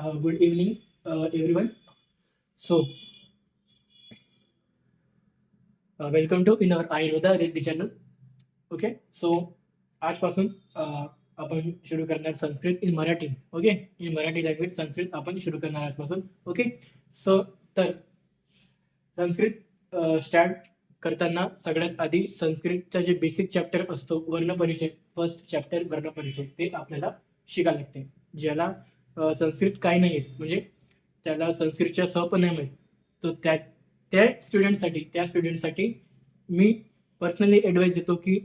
Good evening, everyone. So, welcome to in our Ayurveda Reddy channel. Okay. So, आजपासून आपण सुरू करणार Sanskrit in Marathi. Okay, in Marathi language Sanskrit आपण सुरू करणार आजपासून. ओके. सो तर संस्कृत स्टार्ट करताना सगळ्यात आधी संस्कृतचा जे बेसिक चॅप्टर असतो वर्णपरिचय, फर्स्ट चॅप्टर वर्णपरिचय, ते आपल्याला शिकायला लागते. ज्याला संस्कृत काय नाही येत, म्हणजे त्याला संस्कृतच्या स पण नाही माहीत, तो त्या स्टुडंटसाठी मी पर्सनली ॲडवाइस देतो की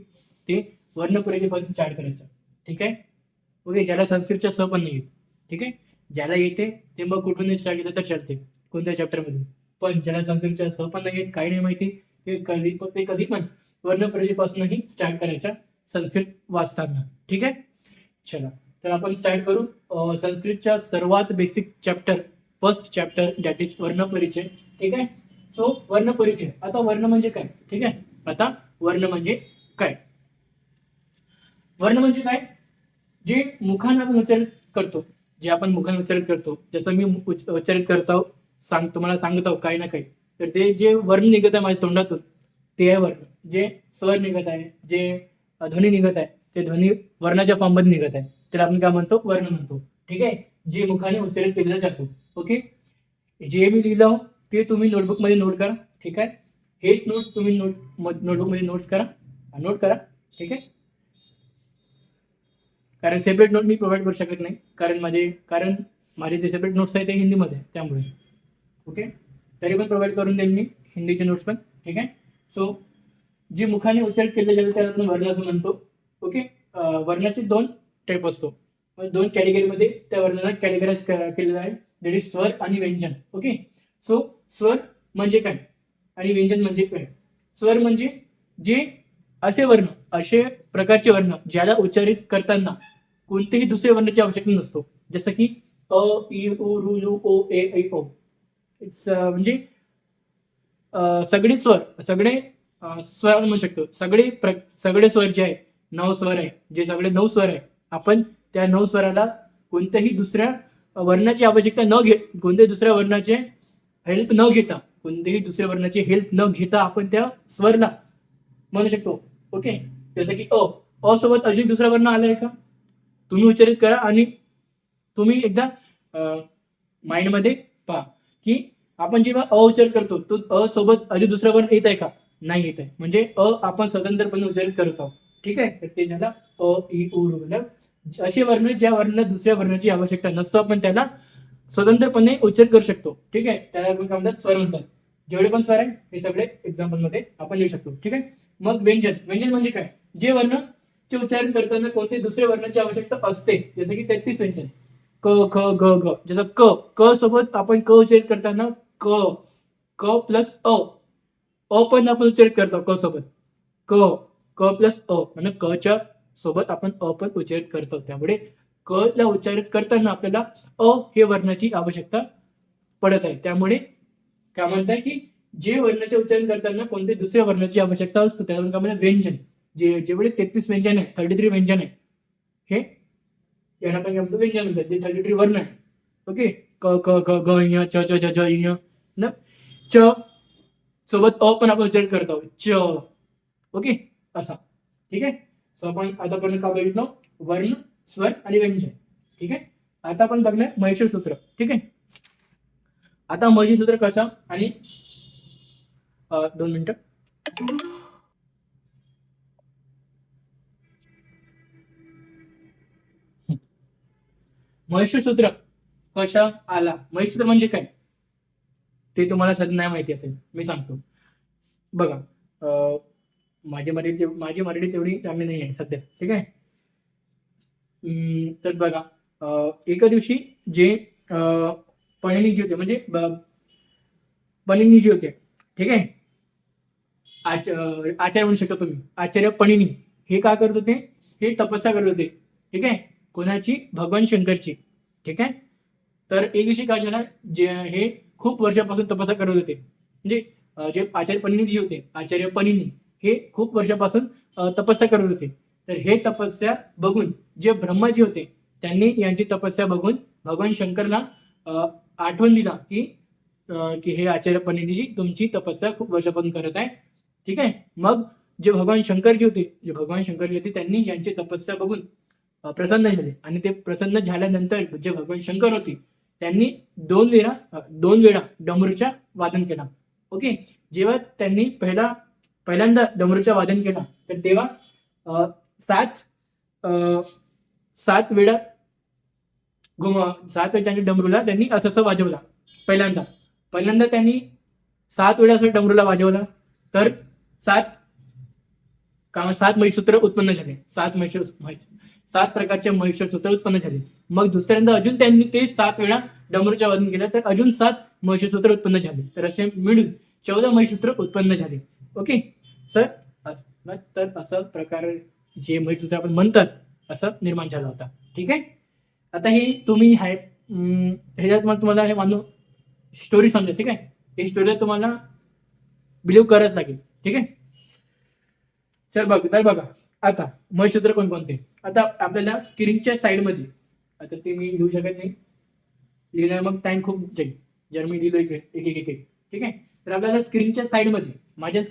ते वर्णपरिचयपासून स्टार्ट करायचं. ठीक आहे. ओके. ज्याला संस्कृतच्या स पण नाही येत, ठीक आहे, ज्याला येते ते मग कुठूनही स्टार्ट केलं तर चालते, कोणत्या चॅप्टरमधून. पण ज्याला संस्कृतच्या स पण नाही येत, काही नाही माहिती, ते कधी पण वर्णपरिचयपासूनही स्टार्ट करायचा संस्कृत वाचताना. ठीक आहे. चला, तर आपण स्टार्ट करू संस्कृतच्या सर्वात basic chapter, first chapter, that is वर्णपरिचय. ठीक आहे. सो वर्णपरिचय. आता वर्ण म्हणजे काय? ठीक आहे. आता वर्ण म्हणजे काय? वर्ण म्हणजे काय? जे मुखाने आपण उच्चारित करतो, जे आपण मुखाने उच्चारित करतो, जसं मी उच्चारित करतो, तुम्हाला सांगतो काही ना काही, तर ते जे वर्ण निघत आहे माझ्या तोंडातून ते आहे वर्ण. जे स्वर निघत आहे, जे ध्वनी निघत आहे, ते ध्वनी वर्णाच्या फॉर्ममध्ये निघत आहे, त्याला आपण काय म्हणतो? वर्ण म्हणतो. ठीक आहे. जे मुखाने उच्चारित केलेला जातो. ओके. जे मी लिहिलं ते तुम्ही नोटबुकमध्ये नोट करा. ठीक आहे. हेच नोट्स तुम्ही नोटबुकमध्ये नोट्स करा, नोट करा. ठीक आहे. कारण सेपरेट नोट मी प्रोव्हाइड करू शकत नाही, कारण माझे जे सेपरेट नोट्स आहे ते हिंदीमध्ये, त्यामुळे. ओके. तरी पण प्रोव्हाइड करून देईन मी हिंदीचे नोट्स पण. ठीक आहे. सो जे मुखाने उच्चारित केले जाते त्याला आपण वर्ण असं म्हणतो. ओके. वर्णाचे 2 टाईप असतो, 2 कॅटेगरीमध्ये त्या वर्णाला कॅटेगराईज केलेलं आहे, दॅट इज स्वर आणि व्यंजन. ओके. सो स्वर म्हणजे काय आणि व्यंजन म्हणजे काय? स्वर म्हणजे जे असे प्रकारचे वर्ण ज्याला उच्चारित करताना कोणतेही दुसरे वर्णाची आवश्यकता नसतो, जसं की अ, इ, उ, रू, लू, ओ, ए, ऐ, ओ. म्हणजे सगळे स्वर म्हणू शकतो. सगळे स्वर जे आहे, 9 स्वर आहे, जे सगळे 9 स्वर आहे, आपण त्या 9 स्वराला कोणत्याही दुसऱ्या वर्णाची आवश्यकता कोणत्याही दुसऱ्या वर्णाचे हेल्प न घेता आपण त्या स्वरला म्हणू शकतो. ओके. जसं की अ सोबत अजून दुसरा वर्ण आलाय का? तुम्ही उच्चारित करा आणि तुम्ही एकदा माइंडमध्ये पहा की आपण जेव्हा अ उच्चार करतो तो अ सोबत अजून दुसरा वर्ण येत आहे का? नाही येत आहे. म्हणजे आपण स्वतंत्रपणे उच्चारित करत आहोत. ठीक आहे. तर ते झालं अ, इ, उ, रू. असे वर्ण ज्या वर्णाला दुसऱ्या वर्णाची आवश्यकता नसतो, आपण त्याला स्वतंत्रपणे उच्चार करू शकतो. ठीक आहे. त्याला आपण काय म्हणतात? स्वर म्हणतात. जेवढे पण स्वर आहे हे सगळे एक्झाम्पल मध्ये आपण लिहू शकतो. ठीक आहे. मग व्यंजन म्हणजे काय? जे वर्णचे उच्चारण करताना कोणते दुसऱ्या वर्णाची आवश्यकता असते, जसं की 33 व्यंजन, क, ख, ग, घ. जसं क सोबत आपण क उच्चारित करताना क प्लस अ पण आपण उच्चारित करतो. क सोबत क प्लस म्हणजे कच्या सोबत आपण अ पण उच्चारित करतो. त्यामुळे क ला उच्चारित करताना आपल्याला हे वर्णाची आवश्यकता पडत आहे. त्यामुळे काय म्हणताय की जे वर्णाचे उच्चारण करताना कोणते दुसऱ्या वर्णाची आवश्यकता असतो त्याला काय म्हणतात? व्यंजन. जेवढे 33 व्यंजन आहे, 33 व्यंजन आहे, हे यांना आपण काय म्हणतो? व्यंजन म्हणतात. जे 33 वर्ण आहे. ओके. क, ख, ग, घ, ञ, च, च, ज, ञ, न, च सोबत पण आपण उच्चारित करतो. च. ओके. असा. ठीक आहे. सो आपण आतापर्यंत काय बघितलं? वर्ण, स्वर आणि व्यंजन. ठीक आहे. आता आपण बघणार मैसूर सूत्र. ठीक आहे. आता मैसूर सूत्र कसं आणि 2 मिनिटं. मैसूर सूत्र कशा आला? मैसूर सूत्र म्हणजे काय ते तुम्हाला सध्या नाही माहिती असेल, मी सांगतो. बघा, माझी मराठी तेवढी चांगली नाही आहे सध्या. ठीक आहे. तर बघा, एका दिवशी जे पणिनी जी होते, म्हणजे पणिनी जी होते, ठीक आहे, आचार्य म्हणू शकता तुम्ही, आचार्य पणिनी, हे काय करत होते? हे तपस्या करत होते. ठीक आहे. कोणाची? भगवान शंकरची. ठीक आहे. तर एक दिवशी काय झालं, जे हे खूप वर्षापासून तपस्या करत होते, म्हणजे जे आचार्य पणिनी जी होते, आचार्य पणिनी, हे खूप वर्षापासून तपस्या करत होते. तर हे तपस्या बघून जे ब्रह्माजी होते, त्यांनी यांची तपस्या बघून भगवान शंकरला आठवण दिला की हे आचार्य पंडितजी तुमची तपस्या खूप वर्षापासून करत आहे. ठीक आहे. मग जे भगवान शंकरजी होते त्यांनी यांची तपस्या बघून प्रसन्न झाले आणि ते प्रसन्न झाल्यानंतर जे भगवान शंकर होते त्यांनी 2 वेळा डमरूच्या वादन केला. ओके. जेव्हा त्यांनी पहिल्यांदा डमरूच्या वादन केला तर तेव्हा अ, 7 वेळा 7 वेळा त्यांनी डमरूला त्यांनी असं वाजवला. पहिल्यांदा त्यांनी 7 वेळा असं डमरूला वाजवला तर 7 महिषसूत्र उत्पन्न झाले. 7 प्रकारचे महिषसूत्र उत्पन्न झाले. मग दुसऱ्यांदा अजून त्यांनी ते 7 वेळा डमरूच्या वादन केलं तर अजून 7 महिषसूत्र उत्पन्न झाले. तर असे मिळून 14 महिषसूत्र उत्पन्न झाले. Okay sir. तर असं प्रकारे जे महिषसूत्र आपण म्हणतात असं निर्माण झाला होता. ठीक आहे. आता हे तुम्ही ह्याच्यात तुम्हाला हे मानू स्टोरी समजा. ठीक आहे. ही स्टोरी तुम्हाला बिलीव्ह करायच लागेल. ठीक आहे. तर बघा आता महिषसूत्र कोणकोणते. आता आपल्याला स्क्रीनच्या साईडमध्ये, आता ते मी लिहू शकत नाही, लिहिणार मग टाइम खूप जाईल जर मी लिहिलो इकडे एक. ठीक आहे. तर आपल्याला स्क्रीनच्या साईडमध्ये, माझ्या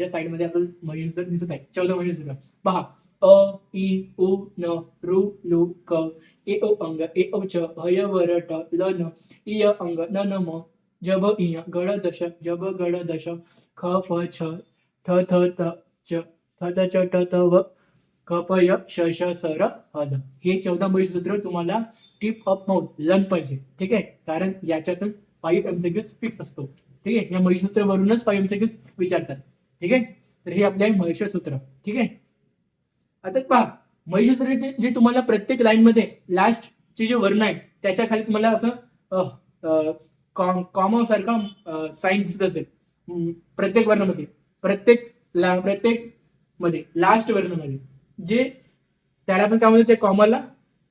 साईडमध्ये आपल्याला महिषसूत्र दिसत आहे. 14 महिषसूत्र पहा. अ इ उ न ऋ लु क ए ओ अंग ए औ च हय वर ट ल न इय अंग न न म जब इय गड दश जब गड दश ख फ छ ठ थ त च थ त च ट त व क प य श श स र ह द. हे 14 महिषसूत्र तुम्हाला टिप ऑफ माउथ लर्न पाहिजे. ठीक आहे. कारण याच्यातून 5 MCQs फिक्स असतो. ठीक आहे. या महिषसूत्रावरूनच 5 MCQs विचारतात. ठीक आहे. तर हे आपले महिषसूत्र. ठीक आहे. आता पहा महिषसूत्र जे तुम्हाला प्रत्येक लाईन मध्ये लास्टचे जे वर्ण आहे त्याच्या खाली तुम्हाला असं कॉमा सारखा साईन दिसत असेल प्रत्येक वर्णामध्ये, प्रत्येक मध्ये लास्ट वर्णामध्ये, जे त्याला आपण काय म्हणतो, त्या कॉमाला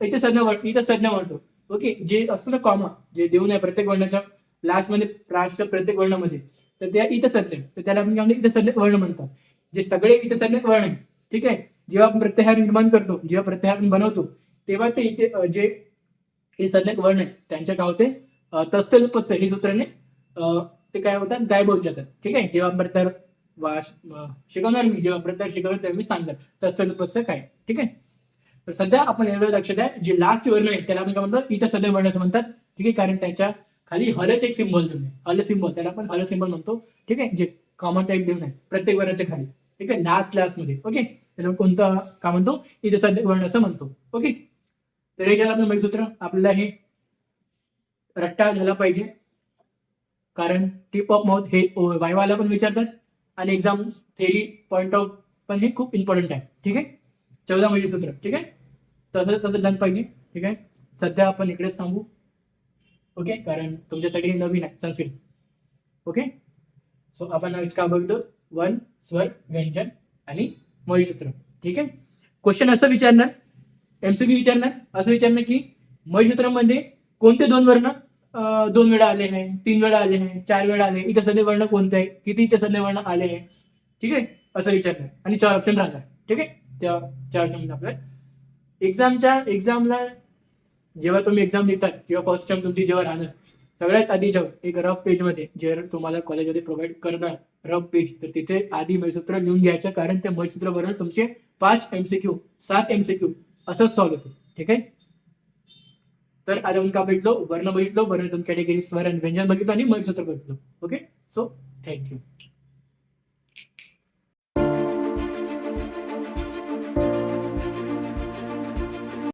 इथे संज्ञा म्हणतो. ओके. जे असतो ना कॉमा, जे देऊन आहे प्रत्येक वर्णाच्या लास्टच्या प्रत्येक वर्णामध्ये, तर त्या इथं संज्ञा, तर त्याला आपण काय म्हणतो इथं संज्ञक वर्ण म्हणतात. जे सगळे इथं संज्ञक वर्ण आहे. ठीक आहे. जेव्हा आपण प्रत्याहार निर्माण करतो, जेव्हा प्रत्याहार आपण बनवतो, तेव्हा ते इथे जे हे संज्ञक वर्ण आहे त्यांच्या काय होते तस्थल पस्थ हे सूत्राने ते काय होतात गायब होत जातात. ठीक आहे. जेव्हा प्रत्याहार शिकवणार मी, जेव्हा प्रत्याहार शिकवणार तेव्हा मी सांगणार तस्थल पस्थ काय. ठीक आहे. तर सध्या आपण एवढं लक्षात द्या, जे लास्ट वर्ण आहे त्याला आपण काय म्हणतो इथं संज्ञक वर्ण असं म्हणतात. ठीक आहे. कारण त्याच्या खाली हलच एक सिम्बॉल देऊन आहे, हल सिम्बॉल, त्याला आपण हल सिम्बॉल म्हणतो. ठीक आहे. जे कॉमन टाईप देऊन आहे प्रत्येक वर्णाच्या खाली. ठीक आहे. लास्ट मध्ये. ओके. त्याला कोणतं का म्हणतो इथे संज्ञक वर्ण असं म्हणतो. ओके. तर हे झालं आपलं महिषसूत्र. आपल्याला हे रट्टा झाला पाहिजे, कारण टिप ऑफ माउथ हे वायवाला पण विचारतात आणि एक्झाम थेरी पॉईंट ऑफ पण हे खूप इम्पॉर्टंट आहे. ठीक आहे. 14 महिषसूत्र. ठीक आहे. तसं लर्न पाहिजे. ठीक आहे. सध्या आपण इकडेच थांबू. ओके. कारण तुमच्यासाठी हे नवीन आहे संस्कृत. ओके. सो आपण का बघतो वन, स्वर, व्यंजन आणि महिषसूत्र. ठीक आहे. क्वेश्चन असं विचारणार, MCQ विचारणार, असं विचारणार की महिषसूत्रामध्ये कोणते 2 वर्ण 2 वेळा आले आहे, 3 वेळा आले आहे, 4 वेळा आले, इथे सध्या वर्ण कोणते आहे, किती इथे सध्या वर्ण आले आहे. ठीक आहे. असं विचारणार आणि 4 ऑप्शन राहणार. ठीक आहे. त्या 4 ऑप्शन आपल्या एक्झामला जेव्हा तुम्ही एक्झाम देतात किंवा फर्स्ट टाइम तुमची जेव्हा राहणार, सगळ्यात आधी जेव्हा एक रफ पेजमध्ये जे तुम्हाला कॉलेजमध्ये प्रोव्हाइड करणार रफ पेज, तर तिथे आधी महिषसूत्र लिहून घ्यायचं, कारण त्या महिषसूत्रावरून तुमचे 5 MCQ 7 MCQ असंच सॉल्व्ह होते. ठीक आहे. तर आज आपण का बघितलो, वर्ण बघितलो, वर्ण 2 कॅटेगरी, स्वर आणि व्यंजन बघितलं आणि महिषसूत्र बघितलं. ओके. So thank you.